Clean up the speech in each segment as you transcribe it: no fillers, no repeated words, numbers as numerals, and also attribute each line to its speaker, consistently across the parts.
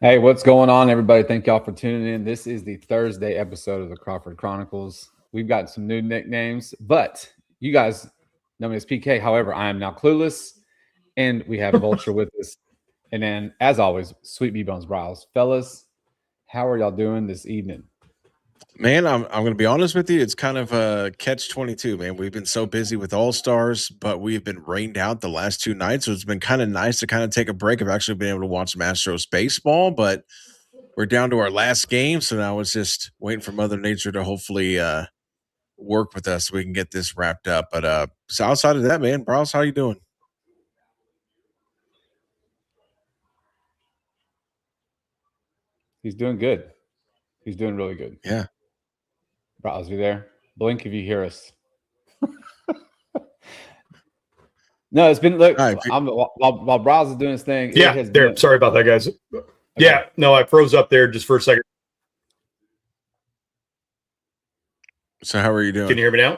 Speaker 1: Hey, what's going on, everybody? Thank y'all for tuning in. This is the Thursday episode of the Crawford Chronicles. We've got some new nicknames, but you guys know me as PK. However, I am now Clueless, and we have Vulture with us. And then, as always, Sweet B Bones Browse. Fellas, how are y'all doing this evening?
Speaker 2: Man, I'm going to be honest with you. It's kind of a catch-22, man. We've been so busy with All Stars, but we've been rained out the last 2 nights. So it's been kind of nice to kind of take a break. I've actually been able to watch some Astros baseball, but we're down to our last game. So now it's just waiting for Mother Nature to hopefully work with us so we can get this wrapped up. But so outside of that, man, Browse, how you doing?
Speaker 1: He's doing good. He's doing really good.
Speaker 2: Yeah.
Speaker 1: Browse, you there? Blink if you hear us. No, it's been look.
Speaker 2: All right.
Speaker 1: While Browse is doing his thing, it
Speaker 3: Yeah,
Speaker 1: has
Speaker 3: there.
Speaker 1: been.
Speaker 3: Sorry about that, guys.
Speaker 1: Okay.
Speaker 3: Yeah, no, I froze up there just for a second.
Speaker 2: So how are you doing?
Speaker 3: Can you hear me now?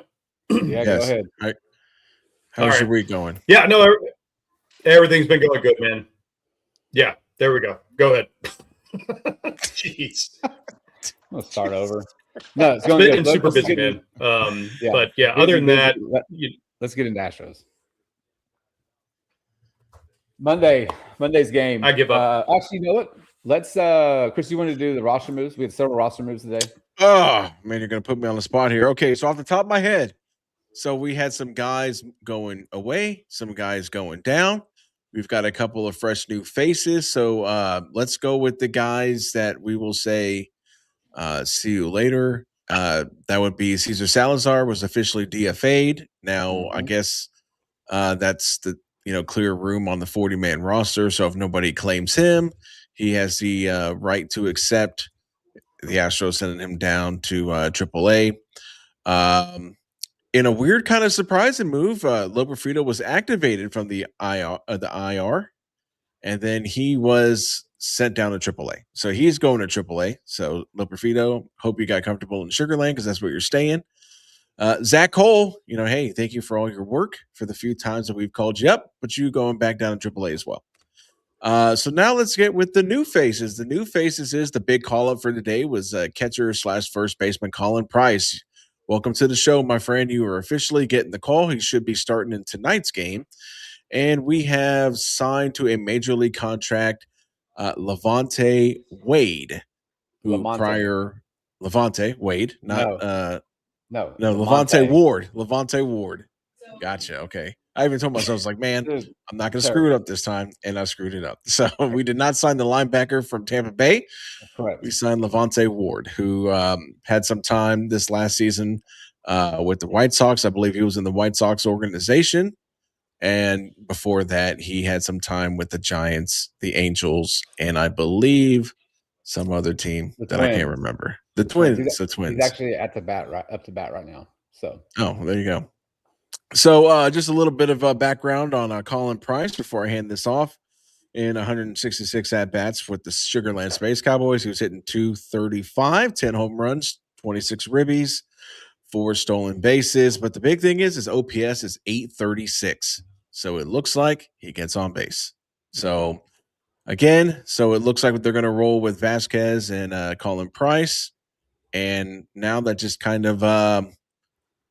Speaker 1: Yeah, go ahead.
Speaker 2: All right. How's your week going?
Speaker 3: Yeah, no, everything's been going good, man. Yeah, there we go. Go ahead. Jeez.
Speaker 1: Let's start over. No, it's
Speaker 3: It's
Speaker 1: going
Speaker 3: been
Speaker 1: good.
Speaker 3: super
Speaker 1: Let's
Speaker 3: busy,
Speaker 1: get
Speaker 3: man.
Speaker 1: Yeah.
Speaker 3: But yeah,
Speaker 1: Busy,
Speaker 3: other than that,
Speaker 1: let's get into Astros. Monday's game.
Speaker 3: I give up.
Speaker 1: Actually, you know what? Let's Chris, you want to do the roster moves? We had several roster moves today.
Speaker 2: Oh, man, you're going to put me on the spot here. Okay, so off the top of my head, so we had some guys going away, some guys going down. We've got a couple of fresh new faces. So let's go with the guys that we will say see you later. That would be Cesar Salazar was officially DFA'd. Now, I guess that's the clear room on the 40-man roster. So if nobody claims him, he has the right to accept the Astros sending him down to AAA. In a weird kind of surprising move, Loperfido was activated from the IR, and then he was sent down to AAA. So he's going to AAA. So Loperfido, hope you got comfortable in Sugarland because that's where you're staying. Zach Cole, hey, thank you for all your work for the few times that we've called you up, but you going back down to AAA as well. So now let's get with the new faces. The new faces is the big call up for today was catcher / first baseman Colin Price. Welcome to the show, my friend. You are officially getting the call. He should be starting in tonight's game. And we have signed to a major league contract Levante Wade, who Levante Wade, not
Speaker 1: no,
Speaker 2: Levante Ward. Levante Ward. Gotcha. Okay. I even told myself, I was like, man, I'm not going to screw it up this time. And I screwed it up. So we did not sign the linebacker from Tampa Bay.
Speaker 1: Correct.
Speaker 2: We signed Levante Ward, who had some time this last season with the White Sox. I believe he was in the White Sox organization. And before that, he had some time with the Giants, the Angels, and I believe some other team that I can't remember. The Twins. The Twins.
Speaker 1: He's actually up to bat right now. So
Speaker 2: there you go. So just a little bit of background on Colin Price before I hand this off. In 166 at-bats with the Sugarland Space Cowboys, he was hitting 235, 10 home runs, 26 ribbies, 4 stolen bases. But the big thing is his OPS is 836. So it looks like he gets on base. So again, it looks like they're going to roll with Vasquez and Colin Price. And now that just kind of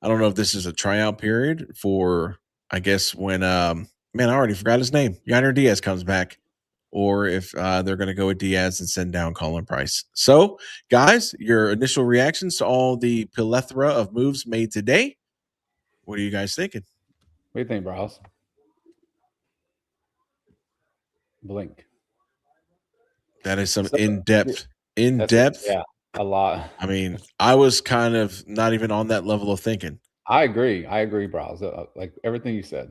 Speaker 2: I don't know if this is a tryout period for, I guess, when, man, I already forgot his name. Yainer Diaz comes back, or if they're going to go with Diaz and send down Colin Price. So, guys, your initial reactions to all the plethora of moves made today. What are you guys thinking?
Speaker 1: What do you think, Browse? Blink.
Speaker 2: That is some in-depth. Yeah,
Speaker 1: a lot.
Speaker 2: I mean, I was kind of not even on that level of thinking.
Speaker 1: I agree, Browse. Like everything you said.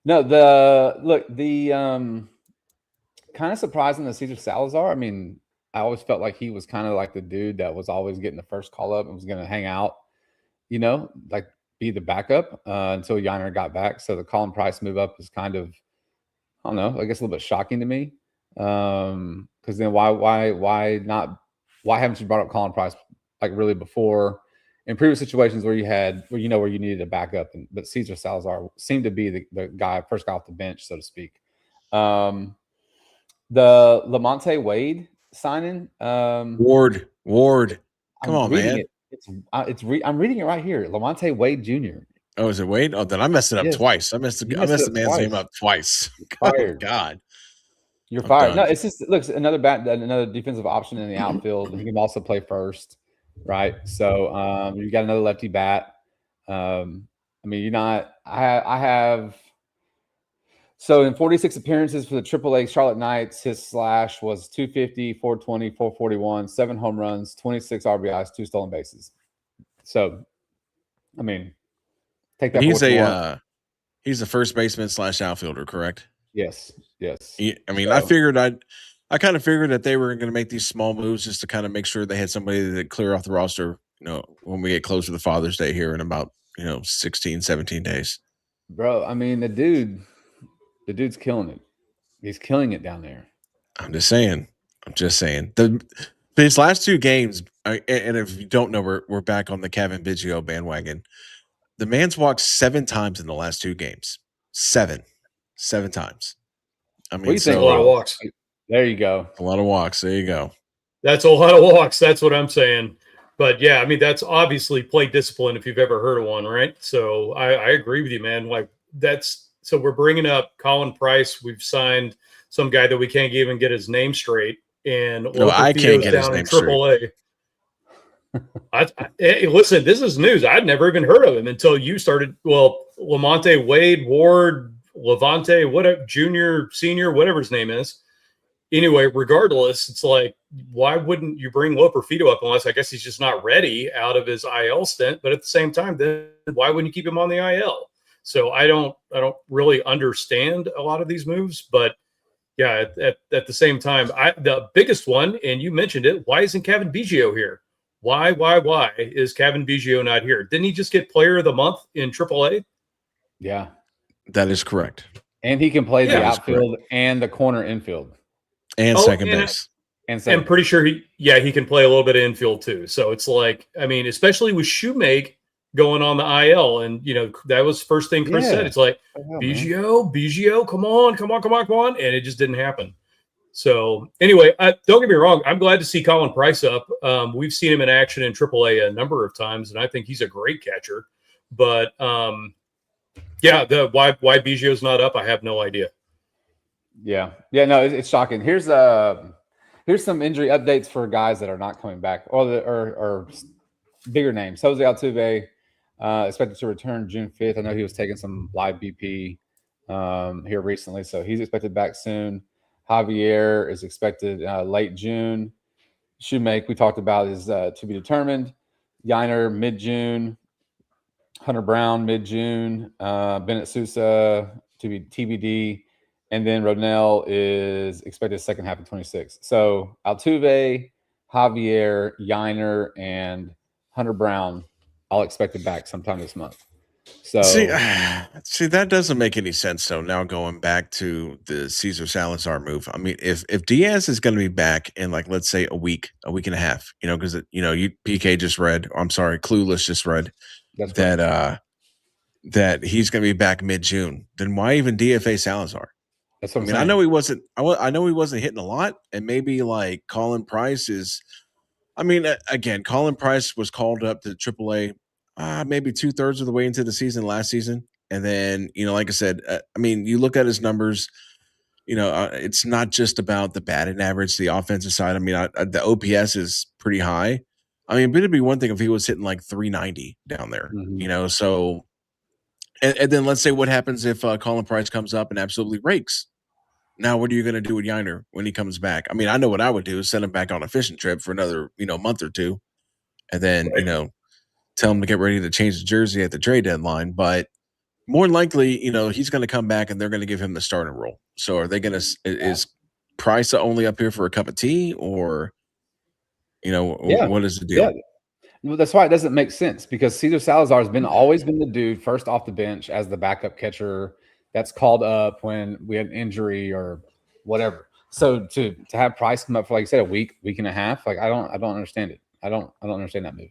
Speaker 1: No, the kind of surprising that Cesar Salazar. I mean, I always felt like he was kind of like the dude that was always getting the first call up and was going to hang out, like be the backup until Yainer got back. So the Colin Price move up is kind of, I don't know, I guess a little bit shocking to me. Because then why haven't you brought up Colin Price like really before in previous situations where you needed a backup? But Cesar Salazar seemed to be the guy, first guy off the bench, so to speak. The Lamonte Wade signing.
Speaker 2: Ward. Come on, man.
Speaker 1: I'm reading it right here. Lamonte Wade Jr.
Speaker 2: Oh, is it Wade? Oh, then I messed it up
Speaker 1: Yes.
Speaker 2: twice. I messed
Speaker 1: You
Speaker 2: the
Speaker 1: messed it up
Speaker 2: man's name
Speaker 1: twice.
Speaker 2: up twice.
Speaker 1: Fired.
Speaker 2: God.
Speaker 1: You're
Speaker 2: I'm
Speaker 1: fired. No,
Speaker 2: done.
Speaker 1: it's just looks another defensive option in the outfield. He can also play first, right? So you got another lefty bat. I mean, you're not. I have. So in 46 appearances for the AAA Charlotte Knights, his slash was 250, 420, 441, 7 home runs, 26 RBIs, 2 stolen bases. So, I mean, take that.
Speaker 2: He's a first baseman / outfielder, correct?
Speaker 1: Yes.
Speaker 2: I mean, I kind of figured that they were going to make these small moves just to kind of make sure they had somebody that clear off the roster, when we get closer to Father's Day here in about, 16, 17 days.
Speaker 1: Bro, I mean, the dude's killing it. He's killing it down there.
Speaker 2: I'm just saying. His last 2 games, and if you don't know, we're back on the Cavan Biggio bandwagon. The man's walked 7 times in the last 2 games. 7 times. I mean,
Speaker 3: a lot of walks.
Speaker 1: There you go.
Speaker 2: A lot of walks. There you go.
Speaker 3: That's a lot of walks. That's what I'm saying. But yeah, I mean, that's obviously plate discipline if you've ever heard of one, right? So I agree with you, man. Like so we're bringing up Colin Price. We've signed some guy that we can't even get his name straight, and
Speaker 2: I can't get his name straight.
Speaker 3: Hey, listen, this is news. I'd never even heard of him until you started. Well, Lamonte Wade, Ward, Levante, whatever, junior, senior, whatever his name is. Anyway, regardless, it's like, why wouldn't you bring Loperfido up unless I guess he's just not ready out of his IL stint? But at the same time, then why wouldn't you keep him on the IL? So I don't really understand a lot of these moves, but yeah, at the same time, the biggest one, and you mentioned it, why isn't Cavan Biggio here? Why is Cavan Biggio not here? Didn't he just get Player of the Month in AAA?
Speaker 1: Yeah,
Speaker 2: that is correct.
Speaker 1: And he can play the outfield and the corner infield
Speaker 2: and second base.
Speaker 3: And I'm pretty sure he can play a little bit of infield too. So it's like, I mean, especially with Shoemake going on the IL, and that was first thing Chris said. It's like, Biggio, come on, and it just didn't happen. So anyway, don't get me wrong. I'm glad to see Colin Price up. We've seen him in action in AAA a number of times, and I think he's a great catcher. But why Biggio's not up, I have no idea.
Speaker 1: Yeah. No, it's shocking. Here's some injury updates for guys that are not coming back, or bigger names. Jose Altuve expected to return June 5th. I know he was taking some live BP here recently, so he's expected back soon. Javier is expected late June. Shoemake, we talked about, is to be determined. Yiner, mid-June. Hunter Brown, mid-June. Bennett Sousa, to be TBD. And then Rodnell is expected second half of 26. So Altuve, Javier, Yiner, and Hunter Brown all expected back sometime this month. So
Speaker 2: see, that doesn't make any sense. So now going back to the Cesar Salazar move, I mean, if Diaz is going to be back in, like, let's say a week and a half, because PK just read, Clueless just read that he's going to be back mid-June. Then why even DFA Salazar?
Speaker 1: That's what I'm saying.
Speaker 2: I know he wasn't. I know he wasn't hitting a lot, and maybe like Colin Price is. I mean, again, Colin Price was called up to AAA. Maybe 2/3 of the way into the season last season. And then, like I said, I mean, you look at his numbers, it's not just about the batting average, the offensive side. I mean, the OPS is pretty high. I mean, but it'd be one thing if he was hitting like 390 down there, so. And then let's say what happens if Colin Price comes up and absolutely rakes. Now, what are you going to do with Yiner when he comes back? I mean, I know what I would do is send him back on a fishing trip for another, month or two. And then, tell him to get ready to change the jersey at the trade deadline. But more than likely, he's going to come back and they're going to give him the starting role. So are they going to – is Price only up here for a cup of tea, or, what is the deal?
Speaker 1: Yeah. Well, that's why it doesn't make sense, because Cesar Salazar has always been the dude first off the bench as the backup catcher that's called up when we had an injury or whatever. So to have Price come up for, like you said, a week and a half, like I don't understand it. I don't understand that move.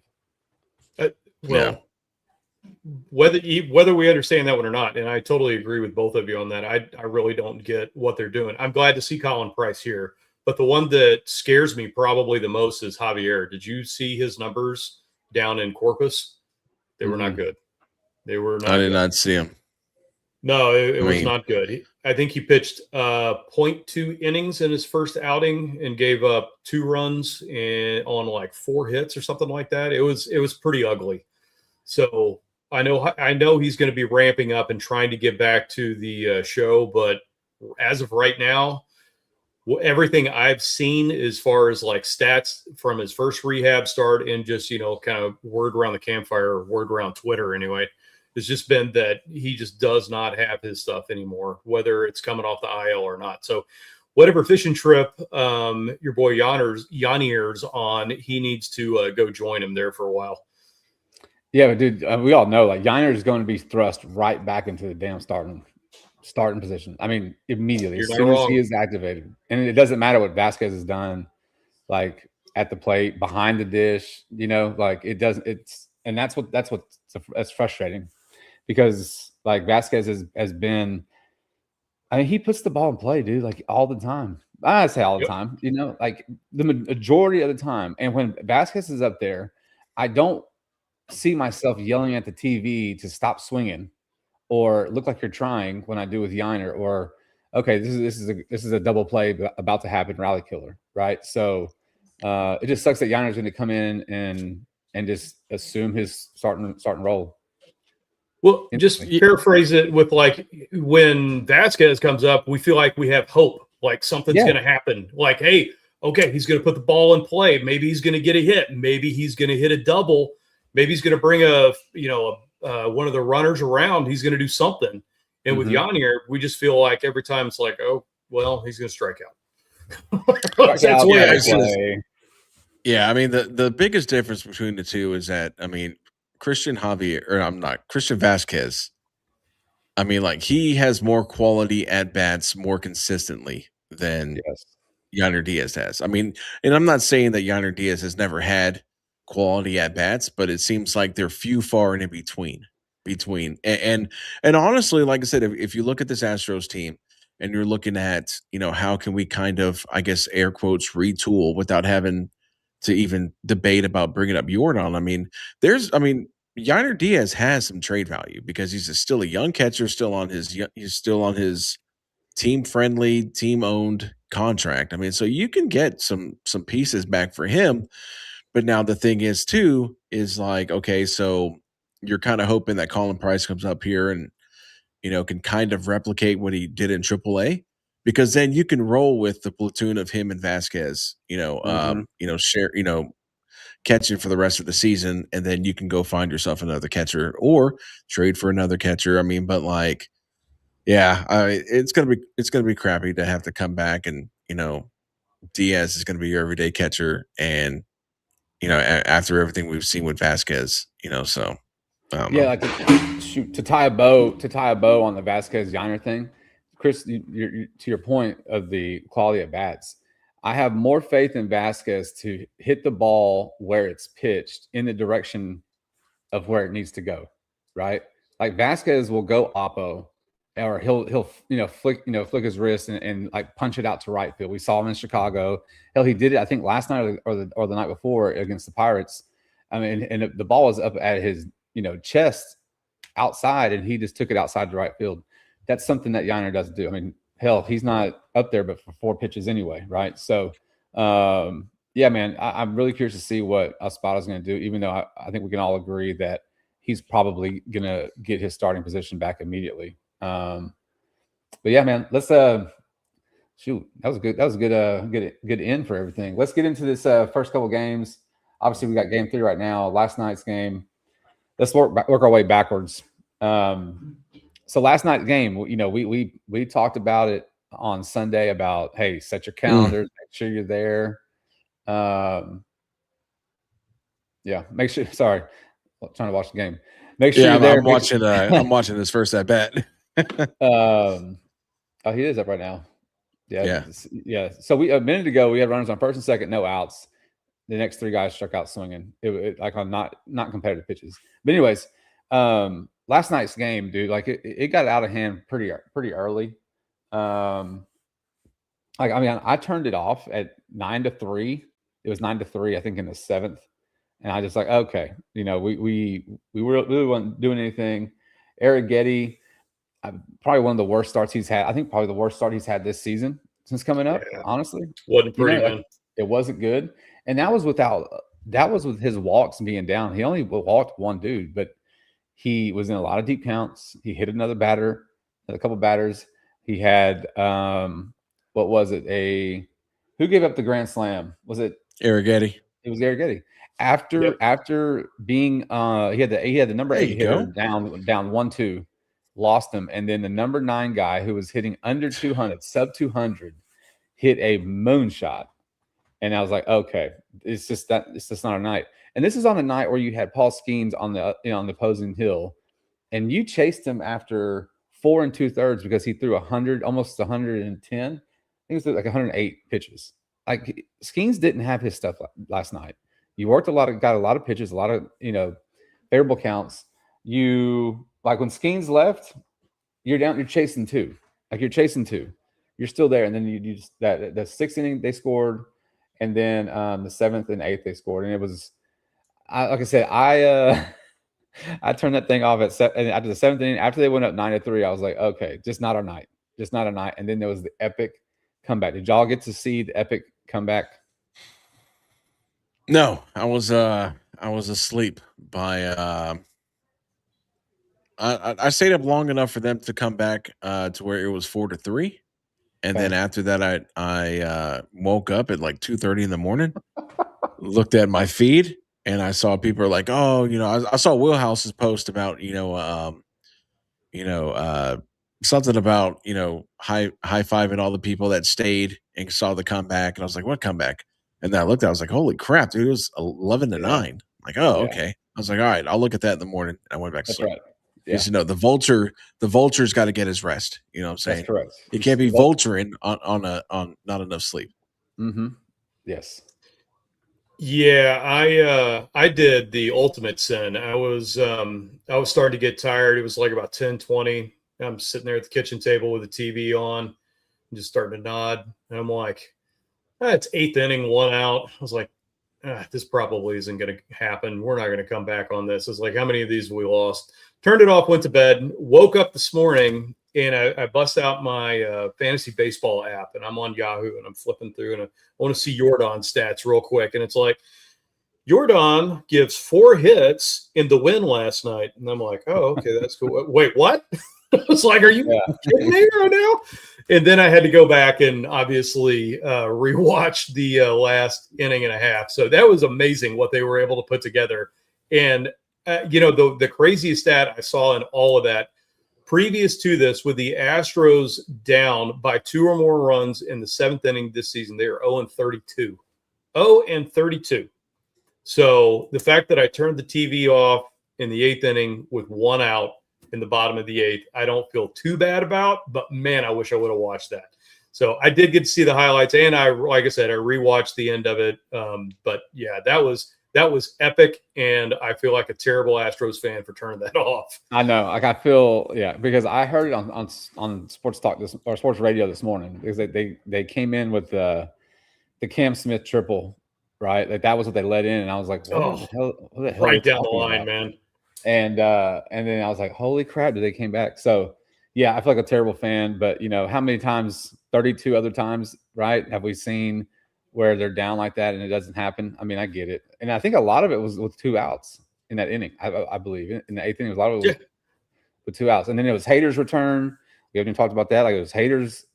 Speaker 3: whether we understand that one or not, and I totally agree with both of you on that. I really don't get what they're doing. I'm glad to see Colin Price here, but the one that scares me probably the most is Javier. Did you see his numbers down in Corpus? They were not good. They were not.
Speaker 2: I did not see him.
Speaker 3: No, it was not good. I think he pitched 0.2 innings in his first outing and gave up 2 runs on like 4 hits or something like that. It was pretty ugly. So I know he's going to be ramping up and trying to get back to the show, but as of right now, everything I've seen as far as like stats from his first rehab start and just, kind of word around the campfire or word around Twitter anyway, has just been that he just does not have his stuff anymore, whether it's coming off the IL or not. So whatever fishing trip your boy Yanier's on, he needs to go join him there for a while.
Speaker 1: Yeah, but dude, we all know like Yiner is going to be thrust right back into the damn starting position. I mean, immediately as soon as he is activated, and it doesn't matter what Vasquez has done, like at the plate, behind the dish, like it doesn't. That's frustrating because like Vasquez has been. I mean, he puts the ball in play, dude, like all the time. I say all the time, like the majority of the time. And when Vasquez is up there, I don't see myself yelling at the TV to stop swinging or look like you're trying when I do with Yiner, or okay, this is a double play about to happen, rally killer, right? So it just sucks that Yiner's going to come in and just assume his starting role.
Speaker 3: Well, just paraphrase it with like when Vasquez comes up, we feel like we have hope, like something's going to happen. Like, hey, okay, he's going to put the ball in play. Maybe he's going to get a hit. Maybe he's going to hit a double. Maybe he's going to bring one of the runners around. He's going to do something. And with Yanier, we just feel like every time it's like, oh, well, he's going to strike out.
Speaker 2: That's the way I see it. Yeah, I mean, the biggest difference between the two is that, I mean, Christian Vasquez, I mean, like he has more quality at bats more consistently than Yainer Diaz has. I mean, and I'm not saying that Yainer Diaz has never had quality at bats, but it seems like they're few far and in between. And honestly, like I said, if you look at this Astros team and you're looking at, how can we kind of, I guess, air quotes, retool without having to even debate about bringing up Yordan. I mean, Yainer Diaz has some trade value because he's still a young catcher, he's still on his team-friendly, team-owned contract. I mean, so you can get some pieces back for him. But now the thing is, too, is like, okay, so you're kind of hoping that Colin Price comes up here and, can kind of replicate what he did in AAA, because then you can roll with the platoon of him and Vasquez, share, catching for the rest of the season, and then you can go find yourself another catcher or trade for another catcher. I mean, but like, yeah, it's gonna be crappy to have to come back and Diaz is gonna be your everyday catcher, and after everything we've seen with Vasquez, so
Speaker 1: like to tie a bow on the Vasquez Yiner thing, Chris, you're to your point of the quality of bats. I have more faith in Vasquez to hit the ball where it's pitched in the direction of where it needs to go, right? Like Vasquez will go oppo, or he'll flick his wrist and like punch it out to right field. We saw him in Chicago. Hell, he did it I think last night or the night before against the Pirates. I mean, and the ball was up at his chest outside, and he just took it outside to right field. That's something that Yainer doesn't do. I mean, hell, he's not up there but for 4 pitches anyway, right? So, yeah, man, I'm really curious to see what Espada's going to do, even though I think we can all agree that he's probably going to get his starting position back immediately. But yeah, man, let's shoot. That was a good end for everything. Let's get into this first couple games. Obviously, we got game 3 right now. Last night's game. Let's work our way backwards. So last night's game, we talked about it on Sunday about, hey, set your calendars, make sure you're there. Yeah, make sure. Sorry, I'm trying to watch the game. Make sure you're there.
Speaker 2: I'm watching this first at bat.
Speaker 1: Oh, he is up right now. Yeah. So a minute ago we had runners on first and second, no outs. The next 3 guys struck out swinging. It like on not competitive pitches. But anyways, Last night's game, dude, like it got out of hand pretty early. Like, I mean, I turned it off at 9-3. It was 9-3, I think, in the 7th. And I just like, okay, we really wasn't doing anything. Eric Getty, probably one of the worst starts he's had. I think probably the worst start he's had this season since coming up, honestly.
Speaker 3: Wasn't pretty, man.
Speaker 1: Like, it wasn't good. And that was with his walks being down. He only walked one dude, but he was in a lot of deep counts. He hit a couple batters. He had what was it? Who gave up the grand slam? Was it
Speaker 2: Eric Getty?
Speaker 1: It was Eric Getty. After being he had the number 8 hitter down 1-2, lost him, and then the number 9 guy who was hitting under 200, sub 200, hit a moonshot. And I was like, okay, it's just not a night. And this is on a night where you had Paul Skeens on the on the opposing hill, and you chased him after 4 2/3 because he threw almost 110. I think it was like 108 pitches. Like, Skeens didn't have his stuff last night. You worked got a lot of pitches, a lot of favorable counts. You, like, when Skeens left, you're chasing 2. Like, you're chasing 2. You're still there, and then you just the 6th inning they scored, and then the 7th and 8th they scored, and it was, like I said, I turned that thing off after the 7th inning. After they went up 9-3, I was like, okay, just not our night, And then there was the epic comeback. Did y'all get to see the epic comeback?
Speaker 2: No, I was asleep by I stayed up long enough for them to come back to where it was 4-3. And then after that, I woke up at like 2:30 in the morning, looked at my feed, and I saw people are like, oh, I saw Wheelhouse's post about, something about, high-fiving all the people that stayed and saw the comeback. And I was like, what comeback? And then I looked, I was like, holy crap, dude, it was 11-9. I'm like, oh, okay. I was like, all right, I'll look at that in the morning. I went back to sleep. Right. Yeah. The vulture's got to get his rest. You know what I'm saying?
Speaker 1: That's correct.
Speaker 2: You can't be vulturing on not enough sleep.
Speaker 1: Mm-hmm. Yes.
Speaker 3: Yeah, I did the ultimate sin. I was starting to get tired. It was like about 10:20. I'm sitting there at the kitchen table with the TV on, just starting to nod. And I'm like, it's 8th inning, 1 out. I was like, this probably isn't going to happen. We're not going to come back on this. It's like, how many of these have we lost? Turned it off, went to bed, woke up this morning, and I bust out my fantasy baseball app, and I'm on Yahoo, and I'm flipping through, and I want to see Jordan's stats real quick. And it's like, Jordan gives 4 hits in the win last night. And I'm like, oh, okay, that's cool. Wait, what? I was like, are you kidding me right now? And then I had to go back and obviously rewatch the last inning and a half. So that was amazing what they were able to put together. And, the craziest stat I saw in all of that, previous to this, with the Astros down by 2 or more runs in the 7th inning this season, they are 0-32. 0-32. So the fact that I turned the TV off in the 8th inning with 1 out in the bottom of the 8th, I don't feel too bad about, but man, I wish I would have watched that. So I did get to see the highlights, and like I said, I rewatched the end of it. But yeah, that was epic, and I feel like a terrible Astros fan for turning that off.
Speaker 1: I know, like I feel, because I heard it on Sports Talk or Sports Radio this morning, because they came in with the Cam Smith triple, right? Like that was what they let in, and I was like, what the hell
Speaker 3: right down the line, man.
Speaker 1: And then I was like, holy crap, did they came back? So yeah, I feel like a terrible fan, but how many times, 32 other times, right, have we seen where they're down like that and it doesn't happen? I mean, I get it. And I think a lot of it was with 2 outs in that inning. I believe in the 8th inning, a lot of it was with 2 outs. And then it was Hader's return. We haven't talked about that. Like, it was Hader's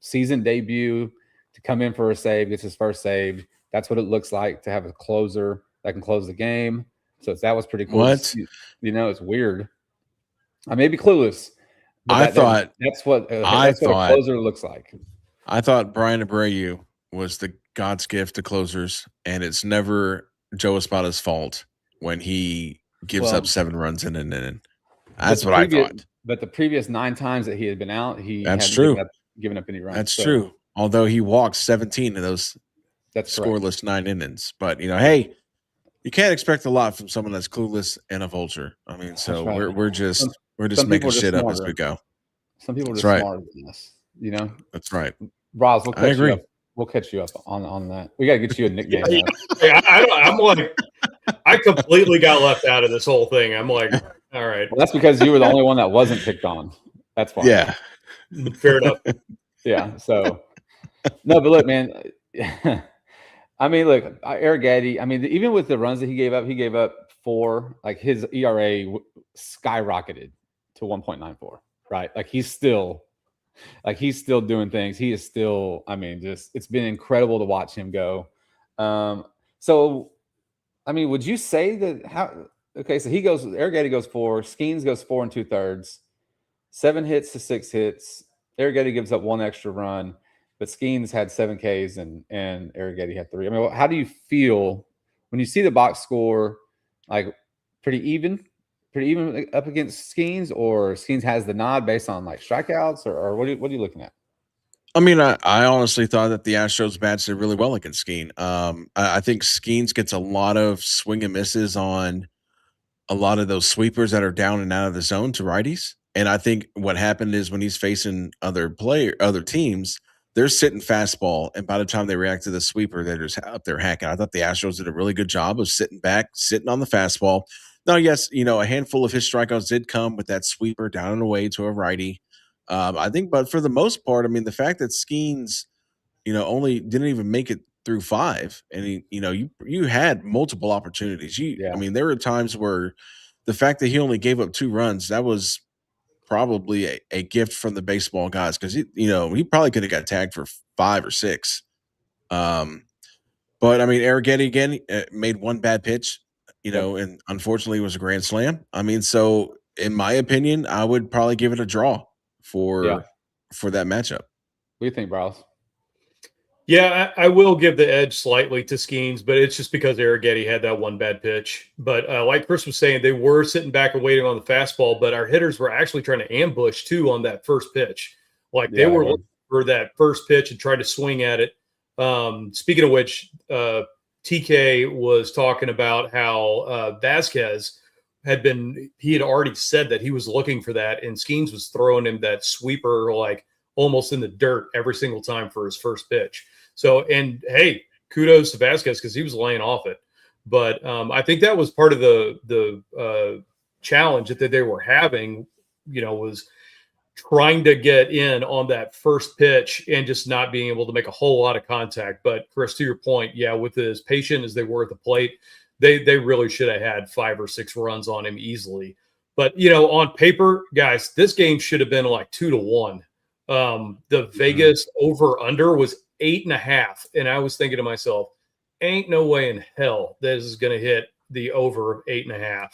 Speaker 1: season debut to come in for a save, gets his first save. That's what it looks like to have a closer that can close the game. So that was pretty cool.
Speaker 2: What?
Speaker 1: It's weird. I may be clueless.
Speaker 2: But
Speaker 1: that's what a closer looks like.
Speaker 2: I thought Brian Abreu was the God's gift to closers, and it's never Joe Espada's fault when he gives up 7 runs in an inning. That's what I thought.
Speaker 1: But the previous 9 times that he had been out, he
Speaker 2: hadn't
Speaker 1: given up any runs.
Speaker 2: That's true. Although he walked 17 of those scoreless 9 innings. But hey, you can't expect a lot from someone that's clueless and a vulture. I mean, so
Speaker 1: right.
Speaker 2: we're just
Speaker 1: Some
Speaker 2: making
Speaker 1: people are just
Speaker 2: shit up as we
Speaker 1: smarter.
Speaker 2: go.
Speaker 1: Some people are
Speaker 2: That's
Speaker 1: just
Speaker 2: right.
Speaker 1: smarter than us. You know,
Speaker 2: That's right.
Speaker 1: Roz, we'll
Speaker 2: I
Speaker 1: catch you
Speaker 2: agree.
Speaker 1: up. We'll catch you up on that. We got to get you a nickname.
Speaker 3: Yeah,
Speaker 1: though.
Speaker 3: I'm like, I completely got left out of this whole thing. I'm like, all right,
Speaker 1: Well, that's because you were the only one that wasn't picked on. That's why.
Speaker 2: Yeah.
Speaker 3: fair enough.
Speaker 1: Yeah. So, no, but look, man. I mean, look, Eric Gaddy. I mean, even with the runs that he gave up 4. Like his ERA skyrocketed to 1.94. Right. Like he's still doing things. He is still. I mean, just it's been incredible to watch him go. So, I mean, would you say that how? Okay, so Eric Gaddy goes 4. Skeens goes 4 2/3. 7 hits to 6 hits. Eric Gaddy gives up 1 extra run, but Skeens had 7 Ks and Eric Gaddy had 3. I mean, how do you feel when you see the box score? Like pretty even up against Skeens, or Skeens has the nod based on like strikeouts, or what are you looking at?
Speaker 2: I mean, I honestly thought that the Astros bats did really well against Skeen. I think Skeens gets a lot of swing and misses on a lot of those sweepers that are down and out of the zone to righties. And I think what happened is when he's facing other teams, they're sitting fastball, and by the time they react to the sweeper, they're just up there hacking. I thought the Astros did a really good job of sitting back, sitting on the fastball. Now, yes, a handful of his strikeouts did come with that sweeper down and away to a righty. I think, but for the most part, I mean, the fact that Skeens, only didn't even make it through 5, and you had multiple opportunities. I mean, there were times where the fact that he only gave up 2 runs, that was probably a gift from the baseball guys, because he probably could have got tagged for 5 or 6. But I mean, Eric Getty again made 1 bad pitch, and unfortunately it was a grand slam. I mean, so in my opinion, I would probably give it a draw for that matchup.
Speaker 1: What do you think, Browse?
Speaker 3: Yeah, I will give the edge slightly to Skeens, but it's just because Eric Getty had that 1 bad pitch. But like Chris was saying, they were sitting back and waiting on the fastball, but our hitters were actually trying to ambush too on that first pitch. Like they were looking for that first pitch and tried to swing at it. Speaking of which, TK was talking about how Vasquez he had already said that he was looking for that, and Skeens was throwing him that sweeper like almost in the dirt every single time for his first pitch. So, and hey, kudos to Vasquez because he was laying off it. But I think that was part of the challenge that they were having, was trying to get in on that first pitch and just not being able to make a whole lot of contact. But Chris, to your point, with as patient as they were at the plate, they really should have had 5 or 6 runs on him easily. But, on paper, guys, this game should have been like 2-1. The Vegas over under was 8.5. And I was thinking to myself, ain't no way in hell this is going to hit the over 8.5.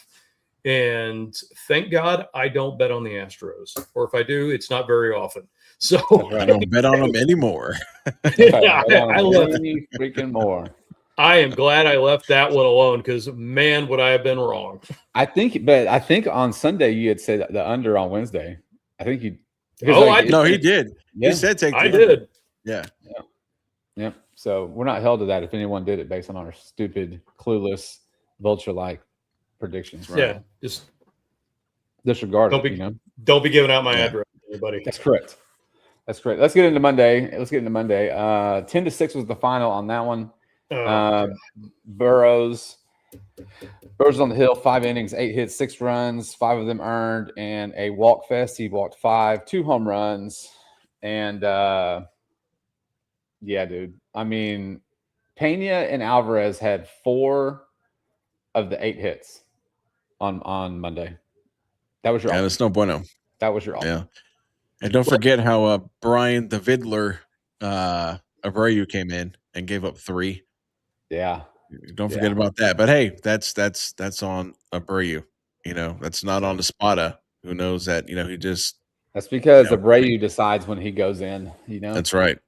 Speaker 3: And thank God I don't bet on the Astros, or if I do, it's not very often. So
Speaker 2: I don't bet on them anymore.
Speaker 1: I love any freaking more.
Speaker 3: I am glad I left that one alone because, man, would I have been wrong.
Speaker 1: I think on Sunday you had said the under on Wednesday. I think you.
Speaker 2: No, he did. Yeah. He said take.
Speaker 3: I did.
Speaker 2: Yeah.
Speaker 1: So we're not held to that if anyone did it based on our stupid, clueless, vulture-like predictions.
Speaker 3: Right? Yeah, just
Speaker 1: disregard
Speaker 3: don't
Speaker 1: it.
Speaker 3: Don't be giving out my address, everybody.
Speaker 1: That's correct. Let's get into Monday. 10-6 was the final on that one. Burrows on the hill, 5 innings, 8 hits, 6 runs, 5 of them earned, and a walk fest. He walked 5, 2 home runs, and dude. I mean, Pena and Alvarez had 4 of the 8 hits on Monday. That was your
Speaker 2: offense. That's no bueno.
Speaker 1: That was your offense.
Speaker 2: Yeah. And don't forget how Brian the Vidler Abreu came in and gave up 3.
Speaker 1: Yeah.
Speaker 2: Don't forget about that. But hey, that's on Abreu. That's not on Espada, who knows that, he just.
Speaker 1: That's because Abreu decides when he goes in,
Speaker 2: That's right.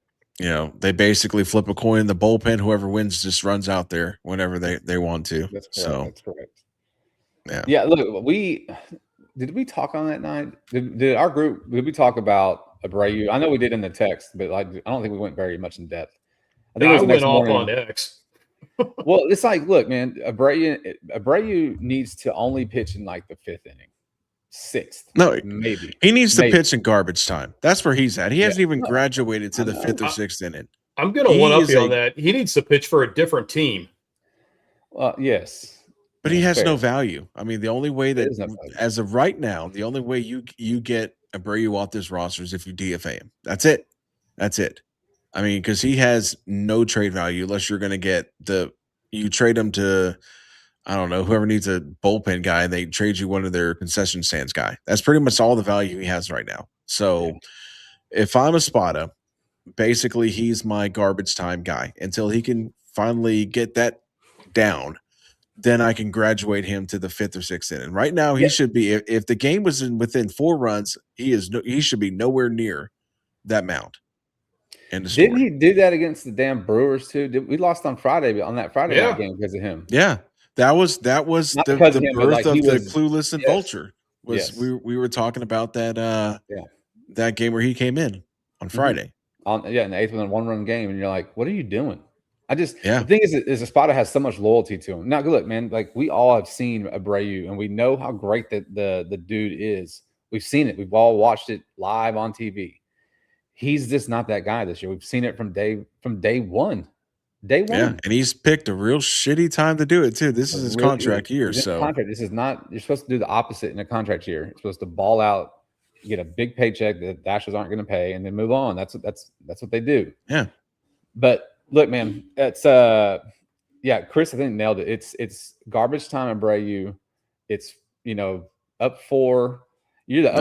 Speaker 2: They basically flip a coin in the bullpen. Whoever wins just runs out there whenever they want to.
Speaker 1: That's correct.
Speaker 2: So,
Speaker 1: that's correct.
Speaker 2: Yeah.
Speaker 1: Yeah. Look, did we talk on that night? Did our group, did we talk about Abreu? I know we did in the text, but I don't think we went very much in depth.
Speaker 3: I think it was I went off on X.
Speaker 1: Well, it's like, look, man, Abreu needs to only pitch in like the 5th inning, 6th,
Speaker 2: No,
Speaker 1: maybe.
Speaker 2: he needs to
Speaker 1: Maybe.
Speaker 2: pitch in garbage time. That's where he's at. He hasn't even
Speaker 1: No,
Speaker 2: graduated to
Speaker 1: I
Speaker 2: the
Speaker 1: know.
Speaker 2: 5th or 6th inning.
Speaker 3: I'm going to
Speaker 2: He
Speaker 3: one up
Speaker 2: is
Speaker 3: you
Speaker 2: a-
Speaker 3: on that. He needs to pitch for a different team.
Speaker 1: Yes,
Speaker 2: But he
Speaker 1: that's
Speaker 2: has no
Speaker 1: fair.
Speaker 2: value. I mean, the only way that,
Speaker 1: is no value.
Speaker 2: as of right now, the only way you get Abreu off this roster is if you DFA him. That's it. That's it. I mean, because he has no trade value unless you're going to get you trade him to, I don't know, whoever needs a bullpen guy, they trade you one of their concession stands guy. That's pretty much all the value he has right now. So if I'm a Spada, basically he's my garbage time guy until he can finally get that down. Then I can graduate him to the 5th or 6th inning. Right now, he should be. If the game was within 4 runs, he should be nowhere near that mound. And the
Speaker 1: Didn't
Speaker 2: story.
Speaker 1: he do that against the damn Brewers too? We lost on Friday on that Friday
Speaker 3: Yeah.
Speaker 1: night game because of him.
Speaker 2: Yeah, that was
Speaker 1: Not
Speaker 2: the
Speaker 1: because of him, but,
Speaker 2: birth
Speaker 1: like,
Speaker 2: of
Speaker 1: he
Speaker 2: the
Speaker 1: was-
Speaker 2: clueless and
Speaker 1: yes.
Speaker 2: vulture. Was
Speaker 1: Yes.
Speaker 2: we were talking about that
Speaker 1: Yeah.
Speaker 2: that game where he came in on Friday.
Speaker 1: In the 8th with a 1-run game, and you're like, what are you doing?
Speaker 2: Yeah.
Speaker 1: The thing is Espada has so much loyalty to him. Now, look, man, like we all have seen Abreu, and we know how great the dude is. We've seen it. We've all watched it live on TV. He's just not that guy this year. We've seen it from day one. Day one.
Speaker 2: Yeah, and he's picked a real shitty time to do it too. This is his
Speaker 1: Really
Speaker 2: contract year,
Speaker 1: He's in
Speaker 2: so
Speaker 1: contract. This is not. You're supposed to do the opposite in a contract year. You're supposed to ball out, get a big paycheck that Dashers aren't going to pay, and then move on. That's what they do.
Speaker 2: Yeah.
Speaker 1: But look, man, it's Chris I think nailed it. It's garbage time Abreu. It's up 4. You're the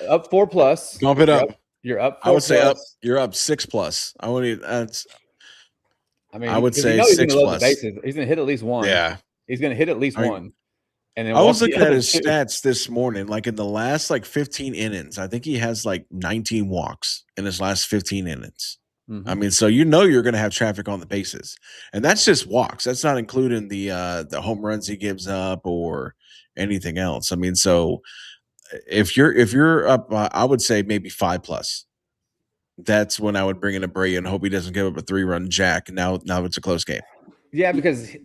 Speaker 1: up 4 plus.
Speaker 2: bump it up.
Speaker 1: You're up 4
Speaker 2: I would say up.
Speaker 1: plus.
Speaker 2: You're up 6+. I would. That's
Speaker 1: I
Speaker 2: would
Speaker 1: 'cause
Speaker 2: say
Speaker 1: he's
Speaker 2: 6
Speaker 1: gonna load the
Speaker 2: plus.
Speaker 1: bases. He's going to hit at least one.
Speaker 2: yeah.
Speaker 1: He's going to hit at least
Speaker 2: I mean,
Speaker 1: one. And then
Speaker 2: I was
Speaker 1: walk the
Speaker 2: looking at
Speaker 1: other
Speaker 2: his
Speaker 1: 2.
Speaker 2: stats this morning. Like in the last 15 innings, I think he has 19 walks in his last 15 innings.
Speaker 1: Mhm.
Speaker 2: I mean, so you're going to have traffic on the bases, and that's just walks. That's not including the home runs he gives up or anything else. I mean, so if you're up, I would say maybe 5+. That's when I would bring in Abreu and hope he doesn't give up a 3-run jack. Now it's a close game.
Speaker 1: Yeah, because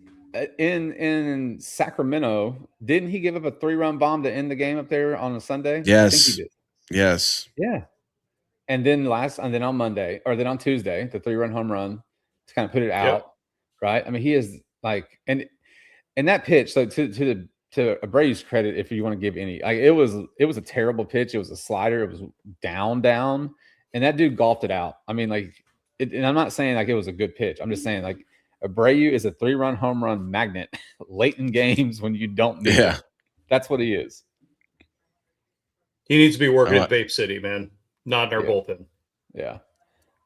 Speaker 1: in Sacramento, didn't he give up a 3-run bomb to end the game up there on a Sunday? I
Speaker 2: Yes.
Speaker 1: think he did.
Speaker 2: Yes.
Speaker 1: Yeah. And then on Monday, or then on Tuesday, the 3-run home run to kind of put it out, right? I mean, he is like, and that pitch. So to Abreu's credit, if you want to give any, it was a terrible pitch. It was a slider. It was down, and that dude golfed it out. I mean, and I'm not saying it was a good pitch. I'm just saying Abreu is a 3-run home run magnet late in games when you don't need
Speaker 2: Yeah.
Speaker 1: it. That's what he is.
Speaker 3: He needs to be working
Speaker 2: All
Speaker 3: at Vape City, man, not in our
Speaker 1: Yeah.
Speaker 3: bullpen.
Speaker 1: Yeah.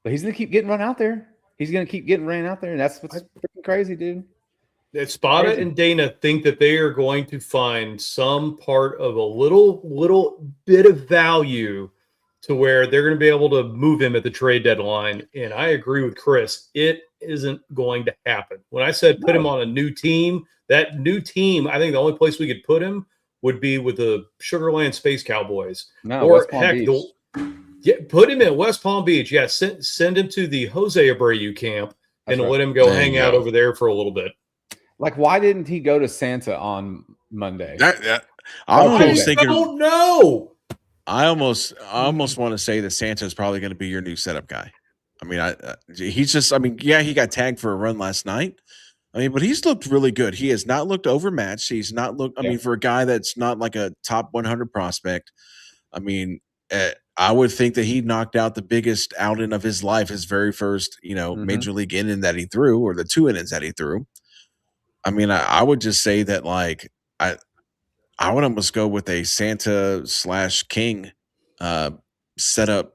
Speaker 1: But he's going to keep getting run out there. He's going to keep getting ran out there. And that's what's freaking crazy, dude.
Speaker 3: That Spada
Speaker 1: Crazy.
Speaker 3: and Dana think that they are going to find some part of a little bit of value to where they're going to be able to move him at the trade deadline. And I agree with Chris. It isn't going to happen. When I said put him on a new team, that new team, I think the only place we could put him would be with the Sugarland Space Cowboys.
Speaker 1: No,
Speaker 3: Or
Speaker 1: West Palm
Speaker 3: heck,
Speaker 1: Beach.
Speaker 3: put him in West Palm Beach. Yeah, send him to the Jose Abreu camp
Speaker 1: That's
Speaker 3: and
Speaker 1: right.
Speaker 3: let him go
Speaker 2: There
Speaker 3: hang
Speaker 2: you
Speaker 3: out
Speaker 2: go.
Speaker 3: over there for a little bit.
Speaker 1: Why didn't he go to Santa on Monday?
Speaker 2: I'm
Speaker 1: Oh,
Speaker 2: almost
Speaker 1: I
Speaker 2: thinking.
Speaker 3: don't know.
Speaker 2: I almost want to say that Santa's probably going to be your new setup guy. I mean, he's just. I mean, yeah, he got tagged for a run last night. I mean, but he's looked really good. He has not looked overmatched. He's not looked. I mean, for a guy that's not like a top 100 prospect, I mean, I would think that he knocked out the biggest outing of his life, his very first, major league inning that he threw, or the 2 innings that he threw. I mean, I would just say that I would almost go with a Santa / King setup,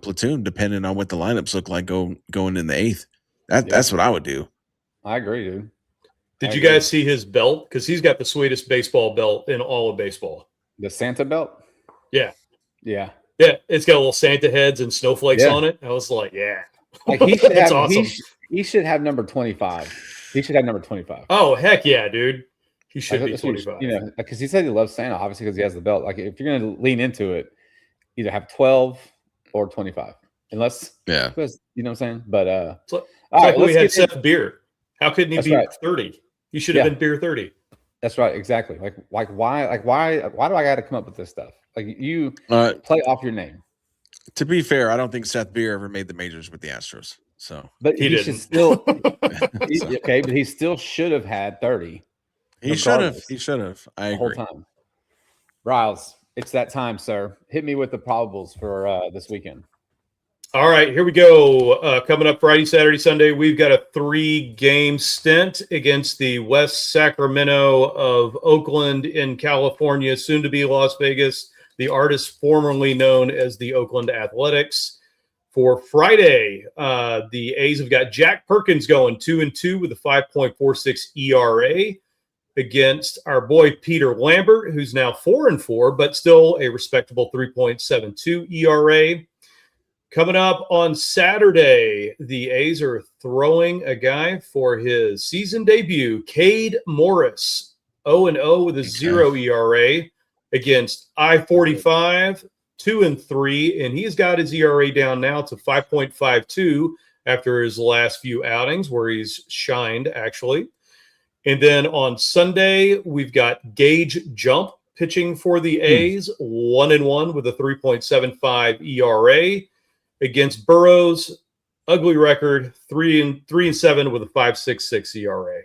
Speaker 2: platoon, depending on what the lineups look like going in the 8th. That's what I would do.
Speaker 1: I agree, dude.
Speaker 3: Did
Speaker 1: I
Speaker 3: you
Speaker 1: agree.
Speaker 3: guys see his belt? Because he's got the sweetest baseball belt in all of baseball.
Speaker 1: The Santa belt?
Speaker 3: Yeah.
Speaker 1: Yeah.
Speaker 3: Yeah, it's got little Santa heads and snowflakes
Speaker 1: Yeah.
Speaker 3: on it. I was like, yeah.
Speaker 1: He should
Speaker 3: That's
Speaker 1: have
Speaker 3: awesome.
Speaker 1: he should have number 25. He should have number 25.
Speaker 3: Oh, heck yeah, dude. He should be
Speaker 1: That's what
Speaker 3: 25.
Speaker 1: because he said he loves Santa, obviously, because he has the belt. If you're going to lean into it, either have 12 or 25, unless
Speaker 2: Yeah.
Speaker 1: because you know what I'm saying. But
Speaker 3: It's like
Speaker 1: all right,
Speaker 3: we had
Speaker 1: let's get
Speaker 3: Seth Beer. How couldn't he
Speaker 1: That's
Speaker 3: be
Speaker 1: right.
Speaker 3: 30? He should have
Speaker 1: Yeah.
Speaker 3: been beer 30.
Speaker 1: That's right. Exactly. Why do I got to come up with this stuff? Like you play off your name.
Speaker 2: To be fair, I don't think Seth Beer ever made the majors with the Astros. So
Speaker 1: But
Speaker 3: He
Speaker 1: should
Speaker 3: didn't.
Speaker 1: still
Speaker 2: So-
Speaker 1: okay, but he still should have had 30
Speaker 2: he should have.
Speaker 1: regardless.
Speaker 2: He should have. I
Speaker 1: the whole
Speaker 2: agree.
Speaker 1: time. Riles, it's that time, sir. Hit me with the probables for this weekend.
Speaker 3: All right, here we go. Coming up Friday, Saturday, Sunday, we've got a 3-game stint against the West Sacramento of Oakland in California, soon to be Las Vegas, the artist formerly known as the Oakland Athletics. For Friday, the A's have got Jack Perkins going 2-2 with a 5.46 ERA against our boy Peter Lambert, who's now 4-4, but still a respectable 3.72 ERA. Coming up on Saturday, the A's are throwing a guy for his season debut, Cade Morris, 0-0 with a 0 ERA against I-45, 2-3, and he's got his ERA down now to 5.52 after his last few outings where he's shined, actually. And then on Sunday, we've got Gage Jump pitching for the A's, 1-1 with a 3.75 ERA. Against Burrows, ugly record, 3-7 with a 5.66 ERA.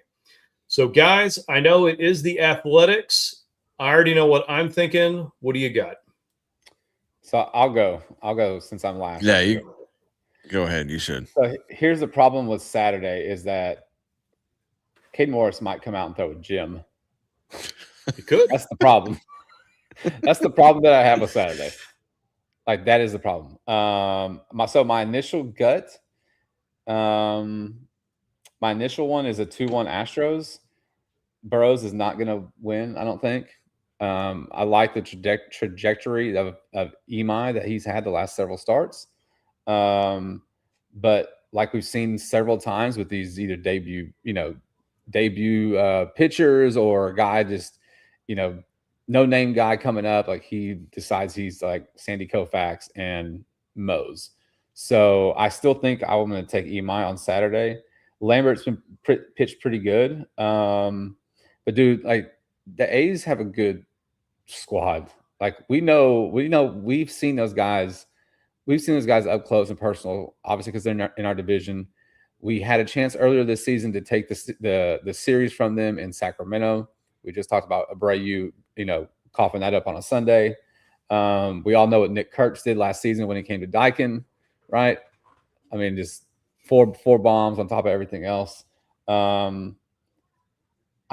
Speaker 3: So, guys, I know it is the Athletics. I already know what I'm thinking. What do you got?
Speaker 1: So I'll go since I'm last.
Speaker 2: Yeah, you go ahead. You should.
Speaker 1: So here's the problem with Saturday is that Cade Morris might come out and throw a gym.
Speaker 3: You could.
Speaker 1: That's the problem. That's the problem that I have with Saturday. Like that is the problem. My initial gut, my initial one is a 2-1 Astros. Burrows is not going to win, I don't think. I like the trajectory of Imai that he's had the last several starts. But like we've seen several times with these either debut pitchers or a guy just, no name guy coming up, like he decides he's like Sandy Koufax and mows. So I still think I'm going to take Imai on Saturday. Lambert's been pitched pretty good. But dude, like the A's have a good squad. Like we've seen those guys. We've seen those guys up close and personal, obviously because they're in our division. We had a chance earlier this season to take the series from them in Sacramento. We just talked about Abreu, coughing that up on a Sunday. We all know what Nick Kurtz did last season when he came to Daikin, right? I mean, just four bombs on top of everything else. I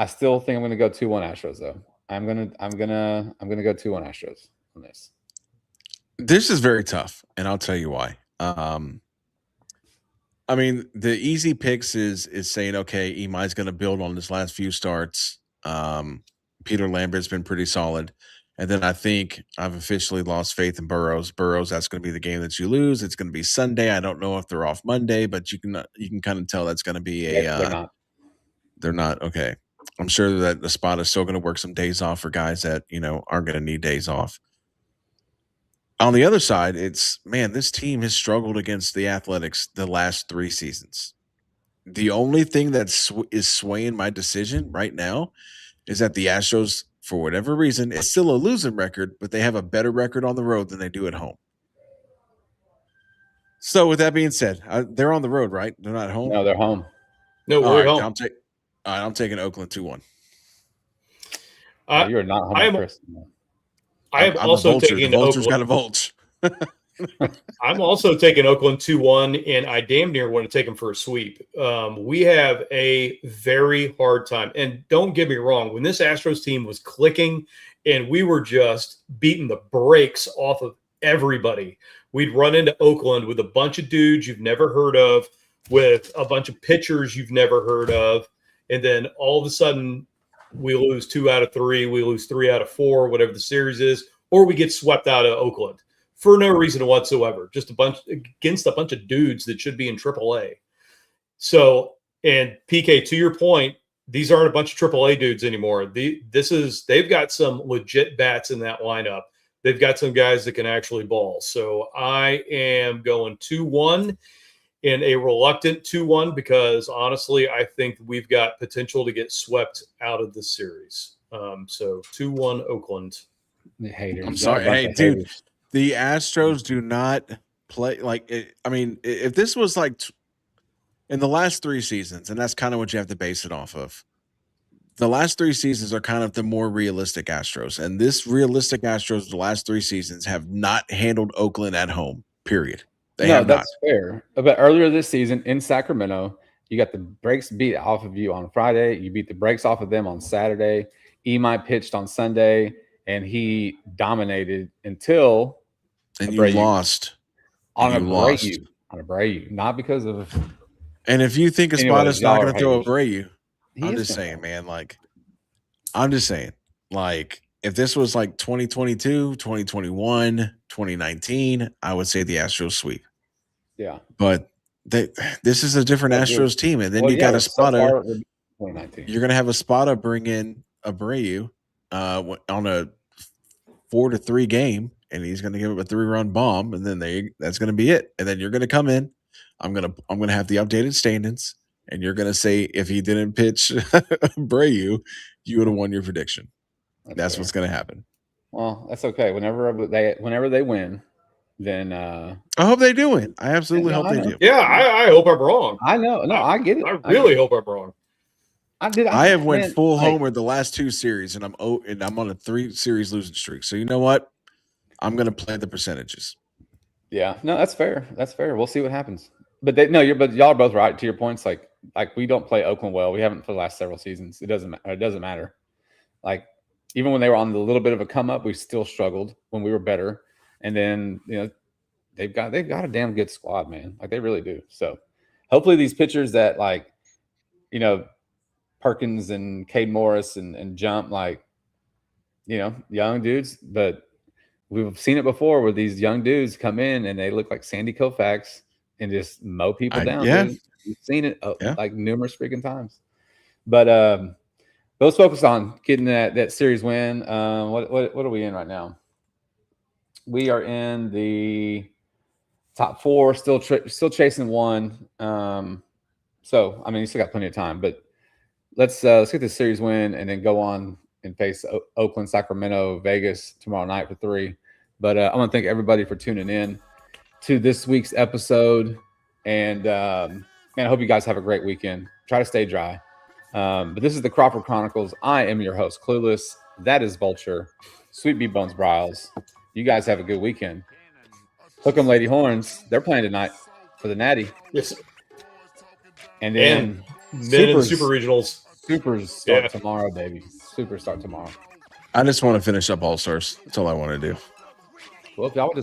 Speaker 1: still think I'm going to go 2-1 Astros though. I'm gonna go 2-1 Astros on this.
Speaker 2: This is very tough, and I'll tell you why. I mean, the easy picks is saying, okay, Imai's going to build on his last few starts. Peter Lambert's been pretty solid. And then I think I've officially lost faith in Burrows. That's going to be the game that you lose. It's going to be Sunday. I don't know if they're off Monday, but you can kind of tell that's going to be a.
Speaker 1: They're not.
Speaker 2: They're not. Okay. I'm sure that the spot is still going to work some days off for guys that aren't going to need days off. On the other side, this team has struggled against the Athletics the last 3 seasons. The only thing that is swaying my decision right now is that the Astros, for whatever reason, it's still a losing record, but they have a better record on the road than they do at home. So with that being said, they're on the road, right? They're not home?
Speaker 1: No, they're home.
Speaker 3: No, we're home.
Speaker 2: I'm taking Oakland 2-1.
Speaker 1: You're not home, Chris.
Speaker 3: I'm also taking
Speaker 2: the Vulture's
Speaker 3: Oakland.
Speaker 2: got a Vulture.
Speaker 3: I'm also taking Oakland 2-1, and I damn near want to take them for a sweep. We have a very hard time. And don't get me wrong, when this Astros team was clicking and we were just beating the brakes off of everybody, we'd run into Oakland with a bunch of dudes you've never heard of, with a bunch of pitchers you've never heard of. And then all of a sudden, we lose 2 out of 3, we lose 3 out of 4, whatever the series is, or we get swept out of Oakland for no reason whatsoever, just against a bunch of dudes that should be in AAA. So, and PK, to your point, these aren't a bunch of AAA dudes anymore. They've got some legit bats in that lineup. They've got some guys that can actually ball. So I am going 2-1. in a reluctant 2-1 because honestly, I think we've got potential to get swept out of this series. So 2-1 Oakland.
Speaker 1: The haters.
Speaker 2: I'm sorry.
Speaker 1: Y'all a bunch
Speaker 2: Hey,
Speaker 1: of
Speaker 2: dude.
Speaker 1: haters.
Speaker 2: The Astros do not play like it, I mean, if this was like in the last 3 seasons, and that's kind of what you have to base it off of. The last 3 seasons are kind of the more realistic Astros, and this realistic Astros, the last 3 seasons have not handled Oakland at home. Period. They
Speaker 1: No,
Speaker 2: have not.
Speaker 1: that's fair. But earlier this season in Sacramento, you got the brakes beat off of you on Friday. You beat the brakes off of them on Saturday. Imai pitched on Sunday, and he dominated until
Speaker 2: And you
Speaker 1: Abreu.
Speaker 2: lost.
Speaker 1: on
Speaker 2: And you lost.
Speaker 1: Abreu, not because of.
Speaker 2: And if you think
Speaker 1: Anyways,
Speaker 2: Espada's not
Speaker 1: y'all
Speaker 2: going
Speaker 1: are
Speaker 2: to throw
Speaker 1: haters.
Speaker 2: Abreu,
Speaker 1: He
Speaker 2: I'm
Speaker 1: is
Speaker 2: just
Speaker 1: gonna-
Speaker 2: saying, man. Like, I'm just saying, like, if this was like 2022, 2021, 2019, I would say the Astros sweep.
Speaker 1: Yeah.
Speaker 2: But this is a different
Speaker 1: Well, dude,
Speaker 2: Astros team, and then
Speaker 1: Well,
Speaker 2: you
Speaker 1: yeah,
Speaker 2: got
Speaker 1: but so
Speaker 2: Espada.
Speaker 1: far, we're 2019.
Speaker 2: You're going to have Espada bring in Abreu on a 4-3 game, and he's going to give up a 3-run bomb, and then that's going to be it. And then you're going to come in. I'm going to have the updated standings, and you're going to say if he didn't pitch Abreu, you would have won your prediction. That's
Speaker 1: fair.
Speaker 2: what's going to happen.
Speaker 1: Well, that's okay. Whenever they win, then
Speaker 2: I hope they do it. I absolutely
Speaker 1: No,
Speaker 2: hope
Speaker 1: I
Speaker 2: they
Speaker 1: know.
Speaker 2: do.
Speaker 3: Yeah, I hope I'm wrong.
Speaker 1: I know. No, I get it.
Speaker 3: I really hope I'm wrong.
Speaker 2: I have went
Speaker 1: man,
Speaker 2: full
Speaker 1: like,
Speaker 2: homer the last 2 series, and I'm on a 3 series losing streak. So you know what? I'm going to play the percentages.
Speaker 1: Yeah, no, that's fair. That's fair. We'll see what happens. But y'all are both right to your points. Like we don't play Oakland well. We haven't for the last several seasons. It doesn't matter. Like even when they were on the little bit of a come up, we still struggled when we were better. And then they've got a damn good squad, man. Like they really do. So hopefully these pitchers that Perkins and Cade Morris and Jump, young dudes, but we've seen it before where these young dudes come in and they look like Sandy Koufax and just mow people down.
Speaker 2: Yeah.
Speaker 1: Dude. We've seen it
Speaker 2: Yeah.
Speaker 1: like numerous freaking times. But let's focus on getting that series win. What are we in right now? We are in the top 4, still chasing 1. So I mean, you still got plenty of time, but let's get this series win and then go on and face Oakland, Sacramento, Vegas tomorrow night for 3. But I want to thank everybody for tuning in to this week's episode. And man, I hope you guys have a great weekend. Try to stay dry. But this is the Crawford Chronicles. I am your host, Clueless. That is Vulture. Sweet Bee Bones Bryles. You guys have a good weekend. Hook 'em Lady Horns. They're playing tonight for the Natty.
Speaker 3: Yes.
Speaker 1: And then
Speaker 3: Men in Super Regionals.
Speaker 1: Supers start tomorrow, baby. Supers start tomorrow.
Speaker 2: I just want to finish up All-Stars. That's all I want to do.
Speaker 1: Well, if y'all would